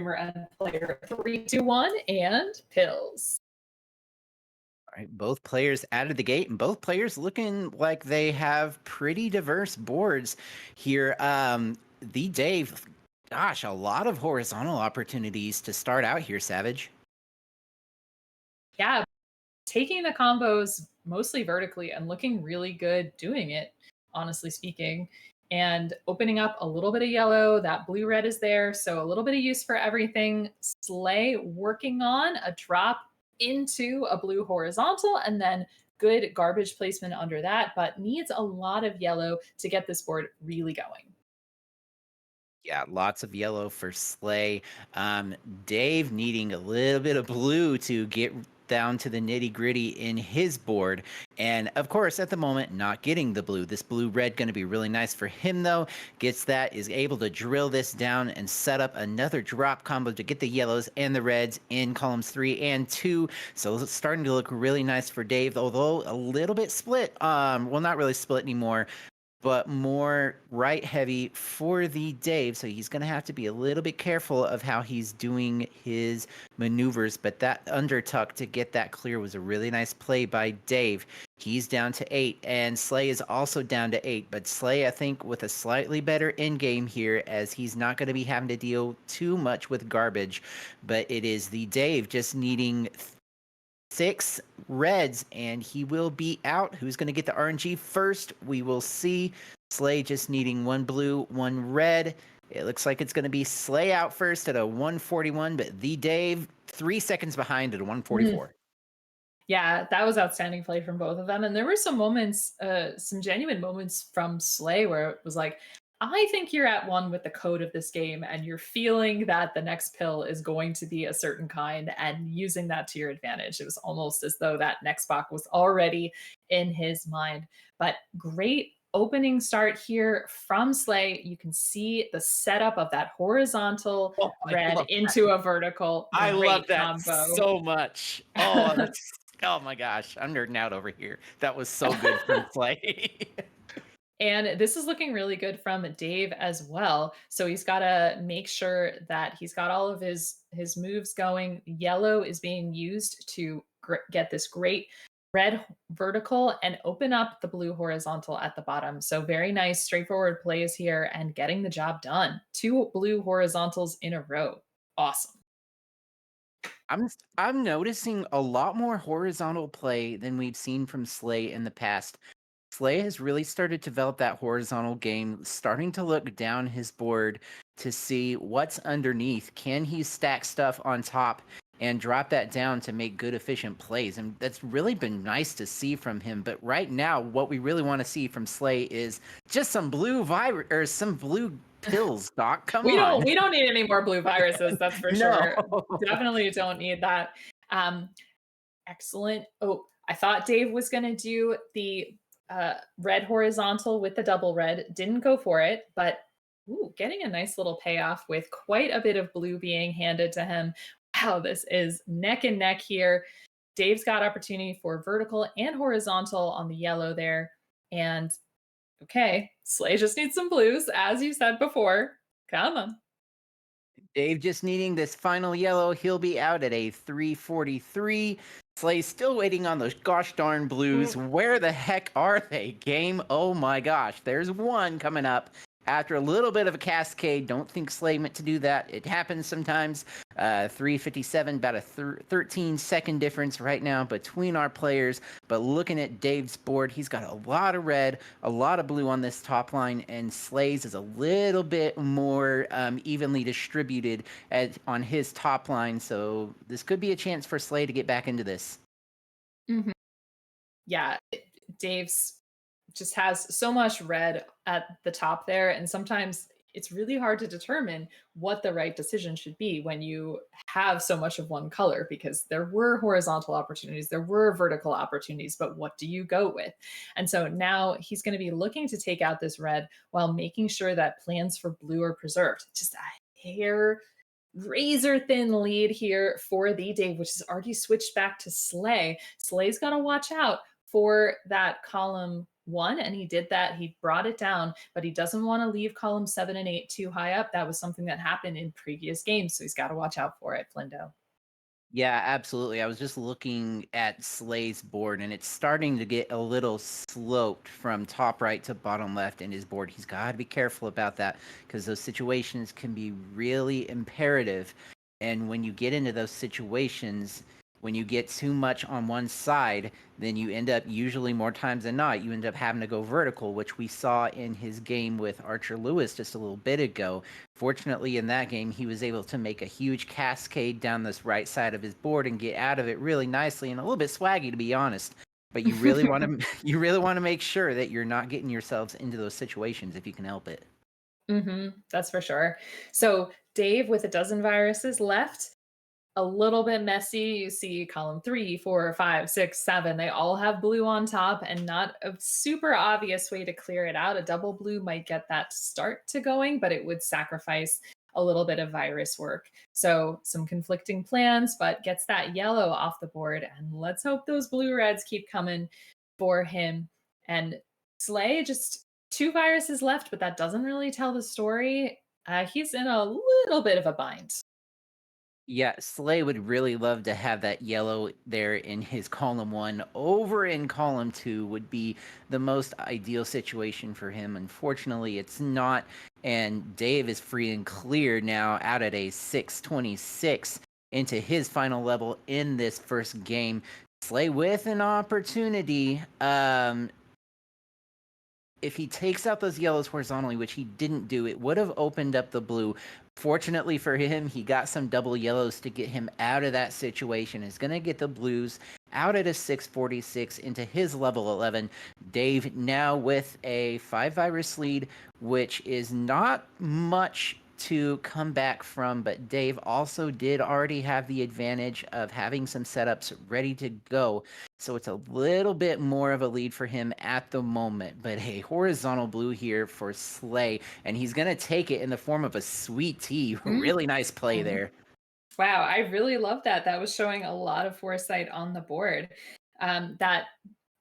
timer and player 3, 2, 1, and pills. All right, both players out of the gate, and both players looking like they have pretty diverse boards here. The Dave, gosh, a lot of horizontal opportunities to start out here, Savage. Yeah, taking the combos mostly vertically and looking really good doing it, honestly speaking, and opening up a little bit of yellow. That blue red is there, so a little bit of use for everything. Slay working on a drop into a blue horizontal and then good garbage placement under that, but needs a lot of yellow to get this board really going. Yeah, lots of yellow for Slay. Um, Dave needing a little bit of blue to get down to the nitty gritty in his board. And of course, at the moment, not getting the blue. This blue red going to be really nice for him, though. Gets that, is able to drill this down and set up another drop combo to get the yellows and the reds in columns 3 and 2. So it's starting to look really nice for Dave, although a little bit split. Well, not really split anymore, but more right heavy for the Dave. So he's going to have to be a little bit careful of how he's doing his maneuvers. But that undertuck to get that clear was a really nice play by Dave. He's down to 8, and Slay is also down to 8. But Slay, I think, with a slightly better end game here, as he's not going to be having to deal too much with garbage. But it is the Dave just needing 6 reds, and he will be out. Who's going to get the RNG first? We will see. Slay just needing 1 blue, 1 red. It looks like it's going to be Slay out first at a 141, but the Dave 3 seconds behind at a 144. Yeah, that was outstanding play from both of them. And there were some moments, some genuine moments from Slay where it was like, I think you're at one with the code of this game and you're feeling that the next pill is going to be a certain kind and using that to your advantage. It was almost as though that next box was already in his mind. But great opening start here from Slay. You can see the setup of that horizontal Oh, I red love that. into a vertical. I love Great that combo. so much. Oh, that's oh my gosh, I'm nerding out over here. That was so good from Slay. And this is looking really good from Dave as well. So he's got to make sure that he's got all of his moves going. Yellow is being used to get this great red vertical and open up the blue horizontal at the bottom. So very nice, straightforward plays here and getting the job done. 2 blue horizontals in a row. Awesome. I'm noticing a lot more horizontal play than we've seen from Slay in the past. Slay has really started to develop that horizontal game, starting to look down his board to see what's underneath. Can he stack stuff on top and drop that down to make good, efficient plays? And that's really been nice to see from him. But right now, what we really want to see from Slay is just some blue virus or some blue pills, Doc. Come on. We don't need any more blue viruses, that's for No. sure. Definitely don't need that. Um, excellent. Oh, I thought Dave was going to do the red horizontal with the double red. Didn't go for it, but ooh, getting a nice little payoff with quite a bit of blue being handed to him. Wow, this is neck and neck here. Dave's got opportunity for vertical and horizontal on the yellow there. And okay, Slay just needs some blues, as you said before. Come on. Dave just needing this final yellow. He'll be out at a 343. Slay's still waiting on those gosh darn blues. Where the heck are they, game? Oh my gosh. There's one coming up. After a little bit of a cascade, don't think Slay meant to do that. It happens sometimes. 357, about a 13-second difference right now between our players. But looking at Dave's board, he's got a lot of red, a lot of blue on this top line, and Slay's is a little bit more evenly distributed on his top line. So this could be a chance for Slay to get back into this. Mhm. Yeah, Dave's just has so much red at the top there. And sometimes it's really hard to determine what the right decision should be when you have so much of one color, because there were horizontal opportunities, there were vertical opportunities, but what do you go with? And so now he's going to be looking to take out this red while making sure that plans for blue are preserved. Just a hair razor thin lead here for the Dave, which has already switched back to Slay. Slay's got to watch out for that column 1, and he did that. He brought it down, but he doesn't want to leave column 7 and 8 too high up. That was something that happened in previous games, so he's got to watch out for it, Flindo. Yeah, absolutely. I was just looking at Slay's board, and it's starting to get a little sloped from top right to bottom left in his board. He's got to be careful about that because those situations can be really imperative. And when you get into those situations, when you get too much on one side, then you end up, usually more times than not, you end up having to go vertical, which we saw in his game with Archer Lewis just a little bit ago. Fortunately, in that game, he was able to make a huge cascade down this right side of his board and get out of it really nicely and a little bit swaggy, to be honest. But you really want to you really want to make sure that you're not getting yourselves into those situations if you can help it. That's for sure. So Dave with a dozen viruses left, a little bit messy. You see column 3, 4, 5, 6, 7. They all have blue on top and not a super obvious way to clear it out. A double blue might get that start to going, but it would sacrifice a little bit of virus work. So some conflicting plans, but gets that yellow off the board. And let's hope those blue reds keep coming for him. And Slay, just 2 viruses left, but that doesn't really tell the story. He's in a little bit of a bind. Yeah, Slay would really love to have that yellow there in his column one. Over in column two would be the most ideal situation for him. Unfortunately, it's not. And Dave is free and clear now out at a 626 into his final level in this first game. Slay with an opportunity. If he takes out those yellows horizontally, which he didn't do, it would have opened up the blue. Fortunately for him, he got some double yellows to get him out of that situation. Is going to get the blues out at a 646 into his level 11. Dave now with a 5 virus lead, which is not much to come back from, but Dave also did already have the advantage of having some setups ready to go. So it's a little bit more of a lead for him at the moment. But hey, horizontal blue here for Slay, and he's going to take it in the form of a sweet tea. Really nice play Mhm. there. Wow, I really love that. That was showing a lot of foresight on the board. That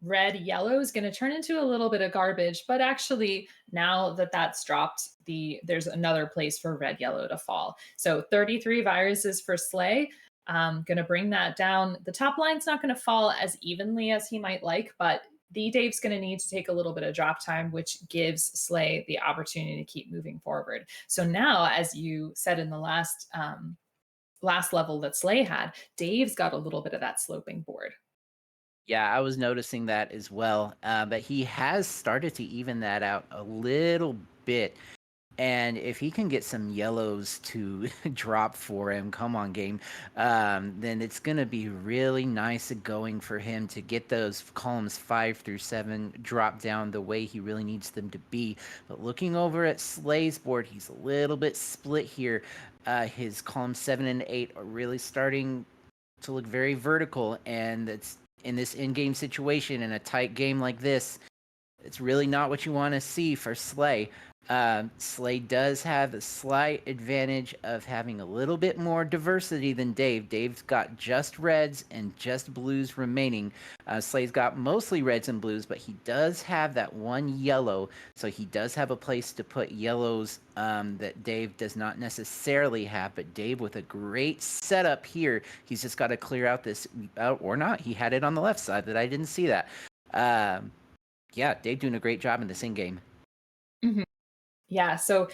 red yellow is going to turn into a little bit of garbage, but actually, now that that's dropped, there's another place for red yellow to fall. So 33 viruses for Slay. Going to bring that down. The top line's not going to fall as evenly as he might like, but the Dave's going to need to take a little bit of drop time, which gives Slay the opportunity to keep moving forward. So now, as you said in the last level that Slay had, Dave's got a little bit of that sloping board. Yeah, I was noticing that as well. But he has started to even that out a little bit. And if he can get some yellows to drop for him, come on, game, then it's going to be really nice going for him to get those columns 5 through 7 drop down the way he really needs them to be. But looking over at Slay's board, he's a little bit split here. His columns 7 and 8 are really starting to look very vertical, and it's in this in-game situation in a tight game like this, it's really not what you want to see for Slay. Slay does have a slight advantage of having a little bit more diversity than Dave. Dave's got just reds and just blues remaining. Slay's got mostly reds and blues, but he does have that one yellow, so he does have a place to put yellows that Dave does not necessarily have. But Dave with a great setup here, he's just got to clear out this, or not. He had it on the left side that I didn't see that. Um, yeah, Dave doing a great job in this in game. Mhm. Yeah, so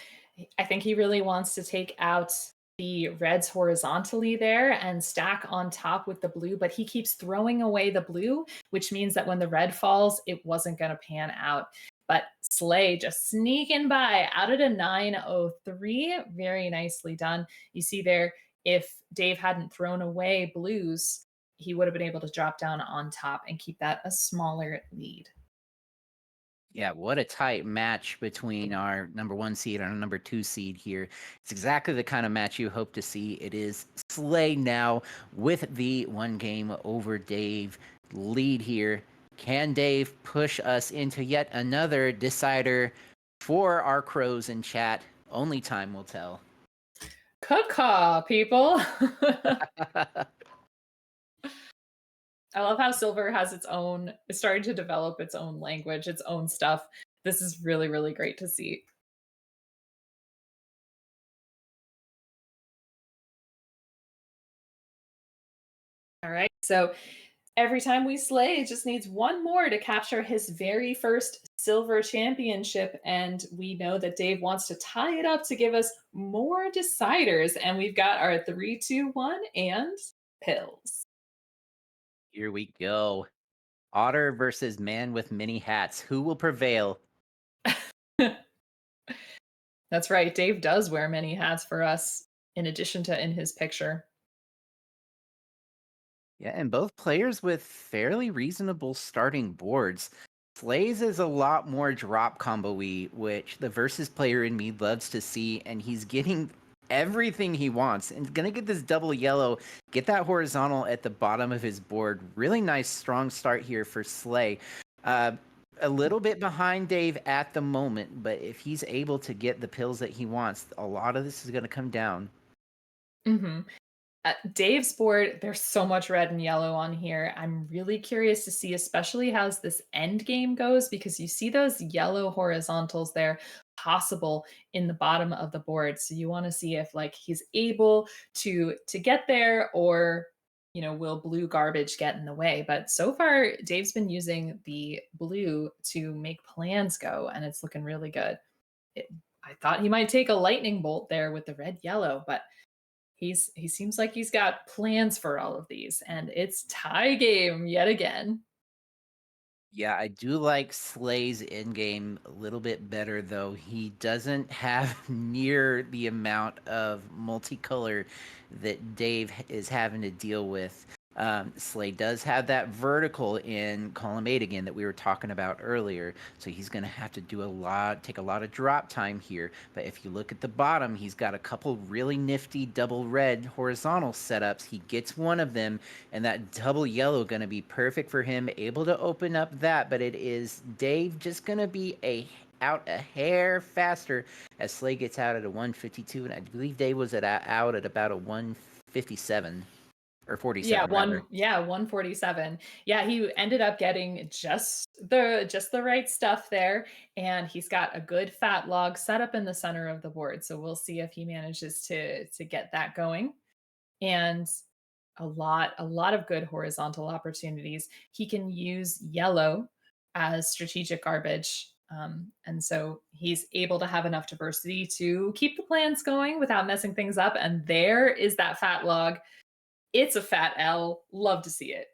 I think he really wants to take out the reds horizontally there and stack on top with the blue, but he keeps throwing away the blue, which means that when the red falls, it wasn't going to pan out. But Slay just sneaking by out at a 903. Very nicely done. You see there, if Dave hadn't thrown away blues, he would have been able to drop down on top and keep that a smaller lead. Yeah, what a tight match between our number 1 seed and our number 2 seed here. It's exactly the kind of match you hope to see. It is Slay now with the 1 game over Dave lead here. Can Dave push us into yet another decider for our crows in chat? Only time will tell. Caw people. I love how silver has its own it's starting to develop its own language, its own stuff. This is really, really great to see. All right. So every time we slay, it just needs one more to capture his very first silver championship. And we know that Dave wants to tie it up to give us more deciders. And we've got our 3, 2, 1 and pills. Here we go. Otter versus man with many hats. Who will prevail? That's right. Dave does wear many hats for us, in addition to in his picture. Yeah, and both players with fairly reasonable starting boards. Slays is a lot more drop combo-y, which the versus player in me loves to see, and he's getting everything he wants. And gonna get this double yellow, get that horizontal at the bottom of his board. Really nice, strong start here for Slay. Uh, a little bit behind Dave at the moment, but if he's able to get the pills that he wants, a lot of this is gonna come down. Hmm. Dave's board, there's so much red and yellow on here. I'm really curious to see, especially how this end game goes, because you see those yellow horizontals there possible in the bottom of the board. So you want to see if like he's able to get there, or will blue garbage get in the way? But so far, Dave's been using the blue to make plans go, and it's looking really good. It, I thought he might take a lightning bolt there with the red yellow, but he seems like he's got plans for all of these, and it's tie game yet again. Yeah, I do like Slay's end game a little bit better, though. He doesn't have near the amount of multicolor that is having to deal with. Slay does have that vertical in column 8 again that we were talking about earlier, so he's going to have to take a lot of drop time here. But if you look at the bottom, he's got a couple really nifty double red horizontal setups. He gets one of them, and that double yellow going to be perfect for him, able to open up that. But it is Dave just going to be out a hair faster as Slay gets out at a 152, and I believe Dave was out at about a 157 or 47 rather. 147. Yeah, he ended up getting just the right stuff there, and he's got a good fat log set up in the center of the board. So we'll see if he manages to get that going. And a lot of good horizontal opportunities. He can use yellow as strategic garbage. And so he's able to have enough diversity to keep the plans going without messing things up. And there is that fat log. It's a fat L. Love to see it.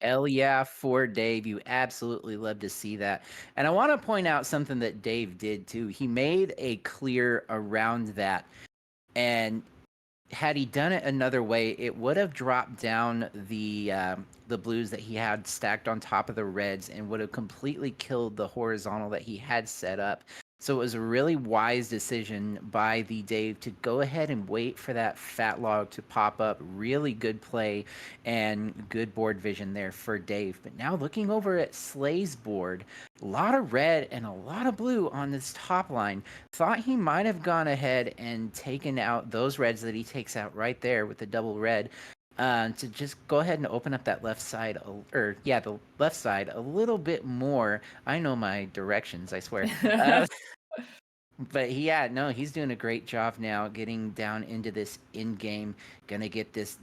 Hell yeah, for Dave. You absolutely love to see that. And I want to point out something that Dave did too. He made a clear around that. And had he done it another way, it would have dropped down the blues that he had stacked on top of the reds and would have completely killed the horizontal that he had set up. So it was a really wise decision by the Dave to go ahead and wait for that fat log to pop up. Really good play and good board vision there for Dave. But now looking over at Slay's board, a lot of red and a lot of blue on this top line. Thought he might have gone ahead and taken out those reds that he takes out right there with the double red, to just go ahead and open up that left side, the left side a little bit more. I know my directions, I swear. Uh, but yeah, no, he's doing a great job now getting down into this in game. Gonna get this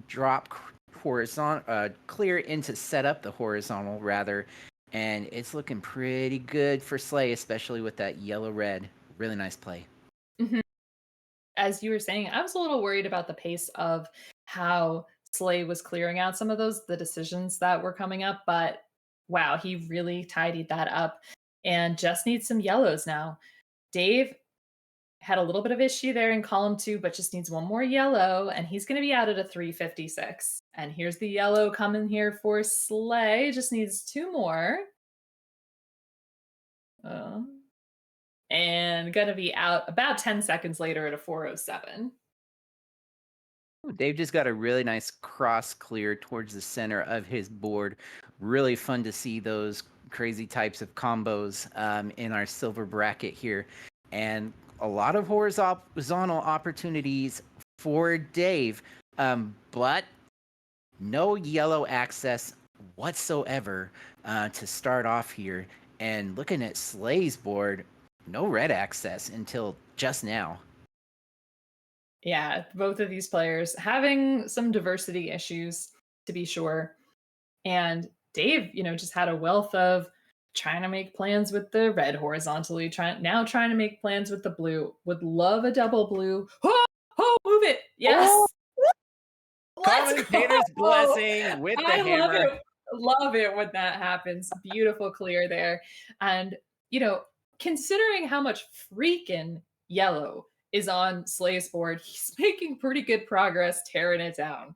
drop horizontal, clear into set up the horizontal rather, and it's looking pretty good for Slay, especially with that yellow red. Really nice play. Mhm. As you were saying, I was a little worried about the pace of how Slay was clearing out some of the decisions that were coming up, but wow, he really tidied that up and just needs some yellows now. Dave had a little bit of issue there in column 2, but just needs one more yellow, and he's going to be out at a 356. And here's the yellow coming here for Slay. Just needs two more. Uh, and going to be out about 10 seconds later at a 407. Ooh, Dave just got a really nice cross clear towards the center of his board. Really fun to see those crazy types of combos in our silver bracket here. And a lot of horizontal opportunities for Dave. But No yellow access whatsoever to start off here. And looking at Slay's board, no red access until just now. Yeah, both of these players having some diversity issues, to be sure. And Dave, just had a wealth of trying to make plans with the red horizontally, trying to make plans with the blue. Would love a double blue. Oh, oh, move it. Oh, Yes. Let's commentator's go. blessing with the I love hammer. it. Love it when that happens. Beautiful clear there. And, you know, considering how much freaking yellow is on Slay's board, he's making pretty good progress tearing it down.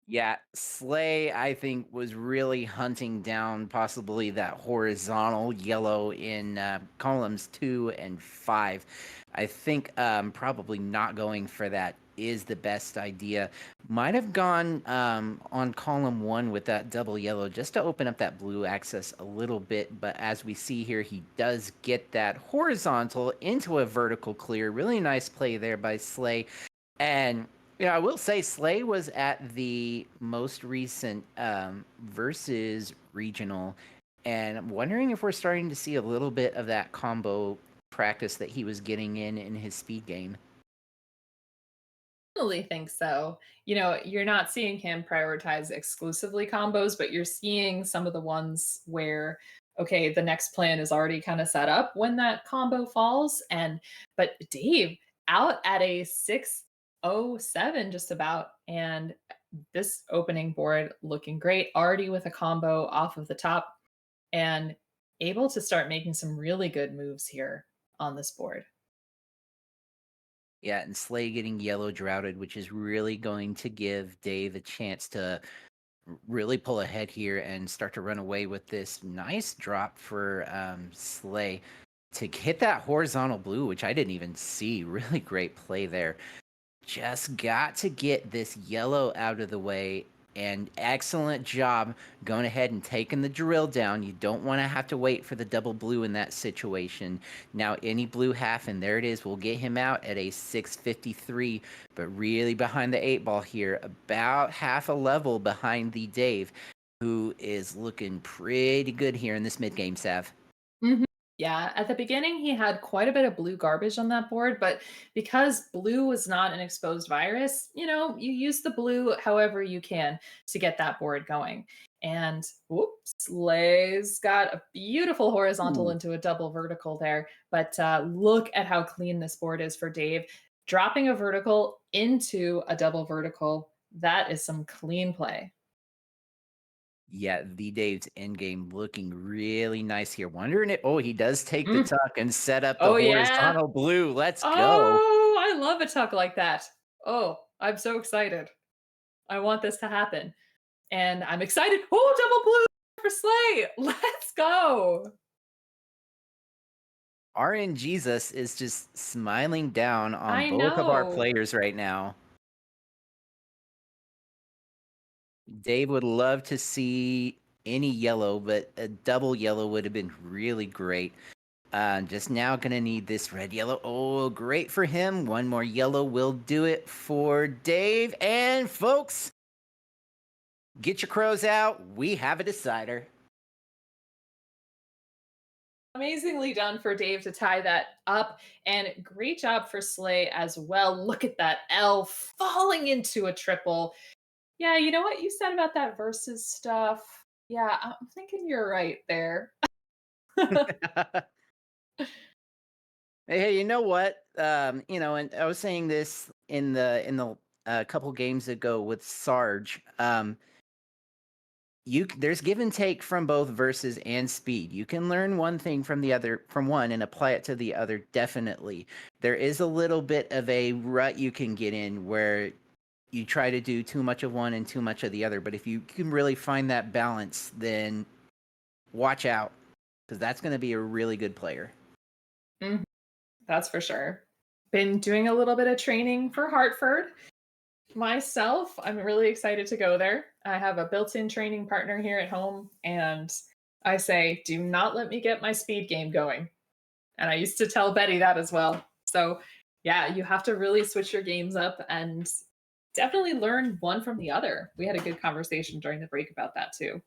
Yeah, Slay, I think, was really hunting down possibly that horizontal yellow in columns 2 and 5. I think probably not going for that is the best idea. Might have gone on column 1 with that double yellow just to open up that blue axis a little bit. But as we see here, he does get that horizontal into a vertical clear. Really nice play there by Slay. And I will say Slay was at the most recent versus regional, and I'm wondering if we're starting to see a little bit of that combo practice that he was getting in his speed game. Definitely think so. You're not seeing him prioritize exclusively combos, but you're seeing some of the ones where, okay, the next plan is already kind of set up when that combo falls. But Dave out at a 607 just about. And this opening board looking great, already with a combo off of the top and able to start making some really good moves here on this board. Yeah, and Slay getting yellow droughted, which is really going to give Dave a chance to really pull ahead here and start to run away with this nice drop for Slay to hit that horizontal blue, which I didn't even see. Really great play there. Just got to get this yellow out of the way. And excellent job going ahead and taking the drill down. You don't want to have to wait for the double blue in that situation. Now, any blue half, and there it is, will get him out at a 653, but really behind the 8 ball here, about half a level behind the Dave, who is looking pretty good here in this mid game, Sav. Mhm. Yeah, at the beginning, he had quite a bit of blue garbage on that board, but because blue was not an exposed virus, you use the blue however you can to get that board going. And whoops, Lay's got a beautiful horizontal Ooh. into a double vertical there. But look at how clean this board is for Dave. Dropping a vertical into a double vertical, that is some clean play. Yeah, the Dave's endgame looking really nice here. Wondering it. Oh, he does take the Mm. tuck and set up the Oh, yeah. horizontal blue. Let's go. Oh, I love a tuck like that. Oh, I'm so excited. I want this to happen. And I'm excited. Oh, double blue for Slay. Let's go. RN Jesus is just smiling down on I both of our know. players right now. Dave would love to see any yellow, but a double yellow would have been really great. Just now gonna need this red yellow. Oh, great for him. One more yellow will do it for Dave. And folks, get your crows out. We have a decider. Amazingly done for Dave to tie that up. And great job for Slay as well. Look at that L falling into a triple. Yeah, you know what you said about that versus stuff? Yeah, I'm thinking you're right there. Hey, you know what? And I was saying this in the couple games ago with Sarge. There's give and take from both verses and speed. You can learn one thing from the other from one and apply it to the other. Definitely, there is a little bit of a rut you can get in where you try to do too much of one and too much of the other. But if you can really find that balance, then watch out because that's going to be a really good player. Mhm. That's for sure. Been doing a little bit of training for Hartford. Myself, I'm really excited to go there. I have a built-in training partner here at home, and I say, "Do not let me get my speed game going." And I used to tell Betty that as well. So, yeah, you have to really switch your games up and Definitely learn one from the other. We had a good conversation during the break about that too.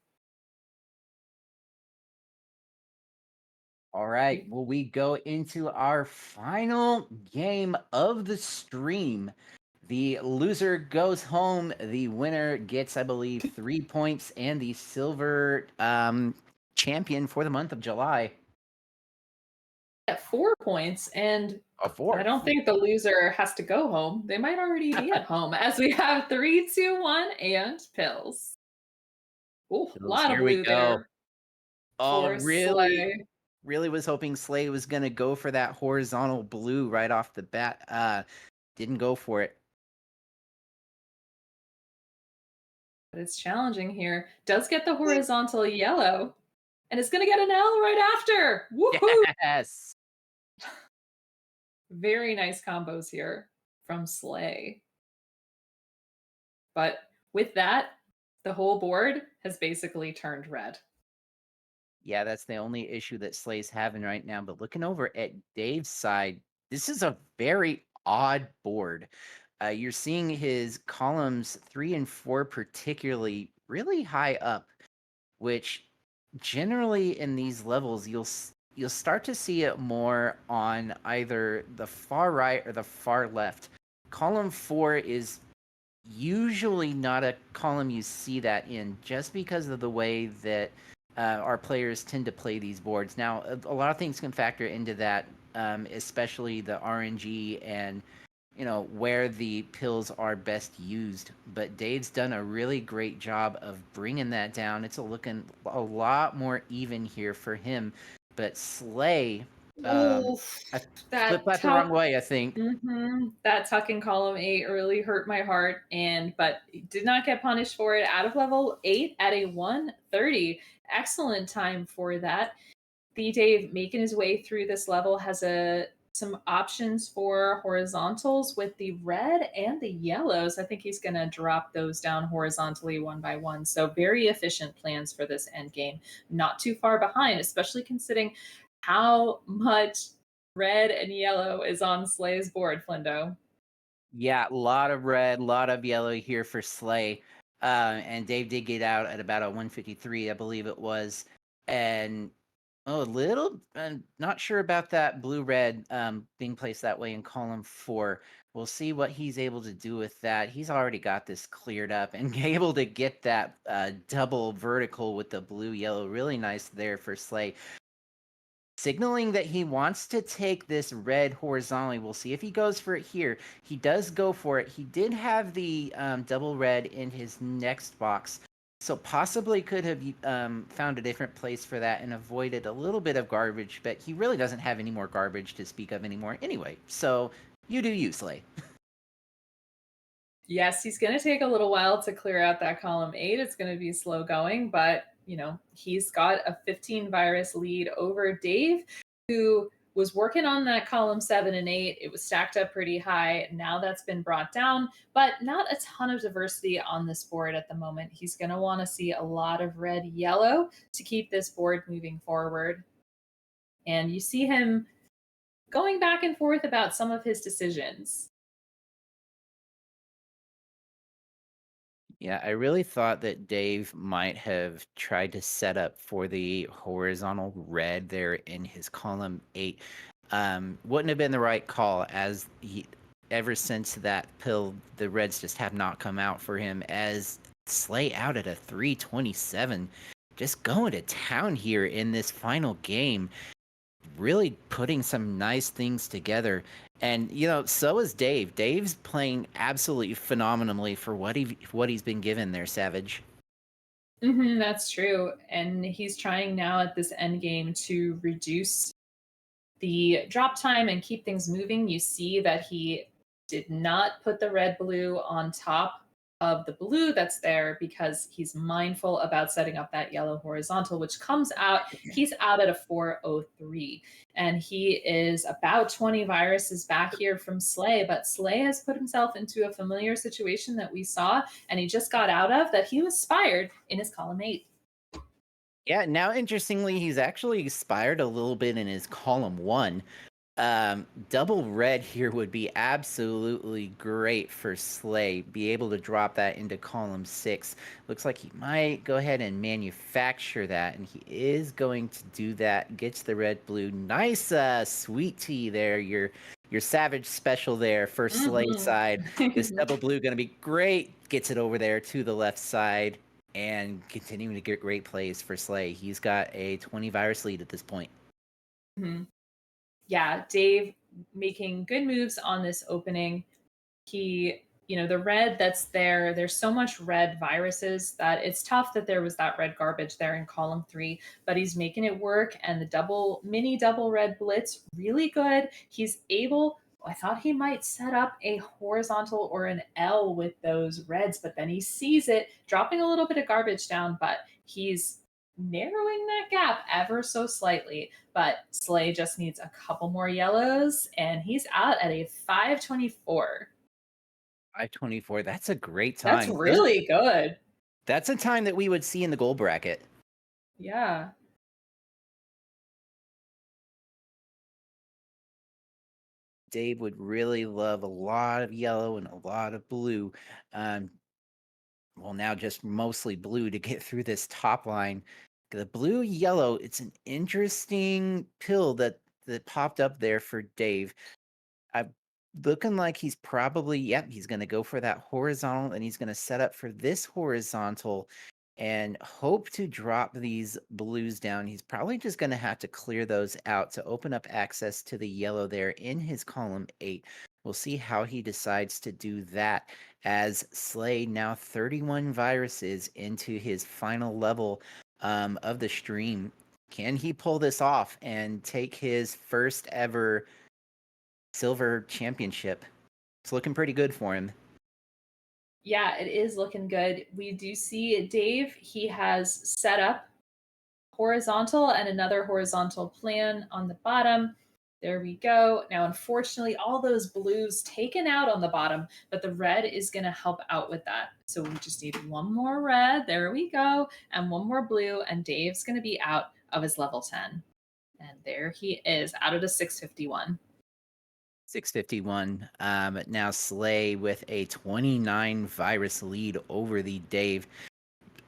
All right. We Well, we go into our final game of the stream. The loser goes home. The winner gets, I believe, 3 points and the silver champion for the month of July. at 4 points, and A I four. don't think the loser has to go home. They might already be at home as we have 3, 2, 1, and pills. Ooh, a Bills, lot of here we blue go. there Oh, for really? Slay. Really was hoping Slay was going to go for that horizontal blue right off the bat. Didn't go for it. But it's challenging here. Does get the horizontal yellow, and it's gonna get an L right after. Woohoo! Yes. Very nice combos here from Slay. But with that, the whole board has basically turned red. Yeah, that's the only issue that Slay's having right now. But looking over at Dave's side, this is a very odd board. You're seeing his columns 3 and 4 particularly really high up, which generally in these levels you'll start to see it more on either the far right or the far left. Column 4 is usually not a column you see that in, just because of the way that our players tend to play these boards. Now, a lot of things can factor into that, especially the RNG and where the pills are best used. But Dave's done a really great job of bringing that down. It's looking a lot more even here for him. But Slay, Oh, I flipped that that the wrong tuck. way, I think. That tuck in column 8 really hurt my heart, and but did not get punished for it. Out of level 8 at a 130. Excellent time for that. The Dave making his way through this level has a some options for horizontals with the red and the yellows. I think he's going to drop those down horizontally one by one. So very efficient plans for this end game. Not too far behind, especially considering how much red and yellow is on Slay's board, Flindo. Yeah, a lot of red, a lot of yellow here for Slay. And Dave did get out at about a 153, I believe it was. And oh, a little, not sure about that blue red being placed that way in column 4. We'll see what he's able to do with that. He's already got this cleared up and able to get that double vertical with the blue yellow. Really nice there for Slay, signaling that he wants to take this red horizontally. We'll see if he goes for it here. He does go for it. He did have the double red in his next box, so possibly could have found a different place for that and avoided a little bit of garbage, but he really doesn't have any more garbage to speak of anymore anyway. So you do you, Slay. Yes, he's going to take a little while to clear out that column 8. It's going to be slow going, but he's got a 15 virus lead over Dave, who was working on that column 7 and 8. It was stacked up pretty high. Now that's been brought down, but not a ton of diversity on this board at the moment. He's going to want to see a lot of red yellow to keep this board moving forward. And you see him going back and forth about some of his decisions. Yeah, I really thought that Dave might have tried to set up for the horizontal red there in his column 8. Wouldn't have been the right call, as ever since that pill, the reds just have not come out for him, as Slay out at a 327. Just going to town here in this final game, really putting some nice things together. And so is Dave. Dave's playing absolutely phenomenally for what he's been given there, Savage. That's true. And he's trying now at this end game to reduce the drop time and keep things moving. You see that he did not put the red blue on top of the blue that's there because he's mindful about setting up that yellow horizontal, which comes out. He's out at a 403, and he is about 20 viruses back here from Slay. But Slay has put himself into a familiar situation that we saw, and he just got out of that he was spired in his column 8. Yeah, now interestingly, he's actually expired a little bit in his column 1. Double red here would be absolutely great for Slay. Be able to drop that into column 6. Looks like he might go ahead and manufacture that, and he is going to do that. Gets the red blue. Nice sweet tea there. Your savage special there for Slay Mhm. side. This double blue gonna be great. Gets it over there to the left side and continuing to get great plays for Slay. He's got a 20 virus lead at this point. Mhm. Yeah, Dave making good moves on this opening. He, the red that's there, there's so much red viruses that it's tough that there was that red garbage there in column 3, but he's making it work. And the mini double red blitz, really good. He's able, I thought he might set up a horizontal or an L with those reds, but then he sees it, dropping a little bit of garbage down, but he's narrowing that gap ever so slightly. But Slay just needs a couple more yellows, and he's out at a 524. 524. That's a great That's time. really good. That's a time that we would see in the gold bracket. Yeah. Dave would really love a lot of yellow and a lot of blue. Um, well, now just mostly blue to get through this top line. The blue yellow, it's an interesting pill that popped up there for Dave. I'm looking like he's probably, yep, he's going to go for that horizontal and he's going to set up for this horizontal and hope to drop these blues down. He's probably just going to have to clear those out to open up access to the yellow there in his column 8. We'll see how he decides to do that as Slay now 31 viruses into his final level of the stream. Can he pull this off and take his first ever silver championship? It's looking pretty good for him. Yeah, it is looking good. We do see Dave, he has set up horizontal and another horizontal plan on the bottom. There we go. Now, unfortunately, all those blues taken out on the bottom, but the red is going to help out with that. So we just need one more red. There we go. And one more blue. And Dave's going to be out of his level 10. And there he is out of the 651. 651. Now Slay with a 29 virus lead over the Dave.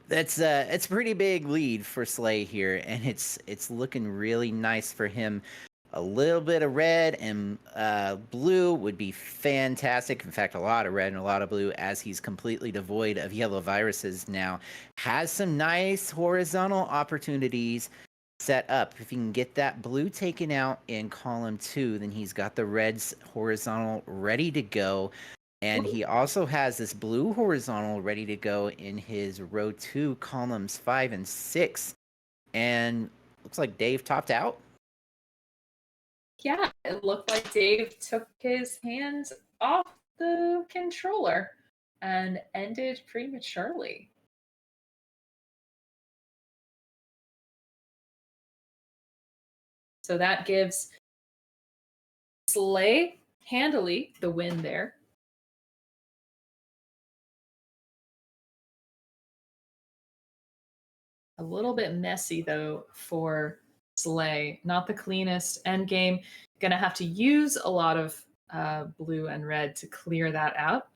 That's it's a pretty big lead for Slay here, and it's looking really nice for him. A little bit of red and blue would be fantastic. In fact, a lot of red and a lot of blue, as he's completely devoid of yellow viruses now. Has some nice horizontal opportunities set up. If he can get that blue taken out in column 2, then he's got the reds horizontal ready to go. And he also has this blue horizontal ready to go in his row 2, columns 5 and 6. And looks like Dave topped out. Yeah, it looked like Dave took his hands off the controller and ended prematurely. So that gives Slay handily the win there. A little bit messy though for Slay. Not the cleanest end game. Gonna have to use a lot of blue and red to clear that out.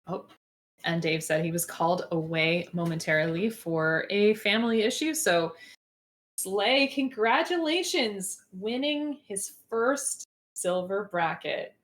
Oh, and Dave said he was called away momentarily for a family issue. So Slay, congratulations, winning his first silver bracket.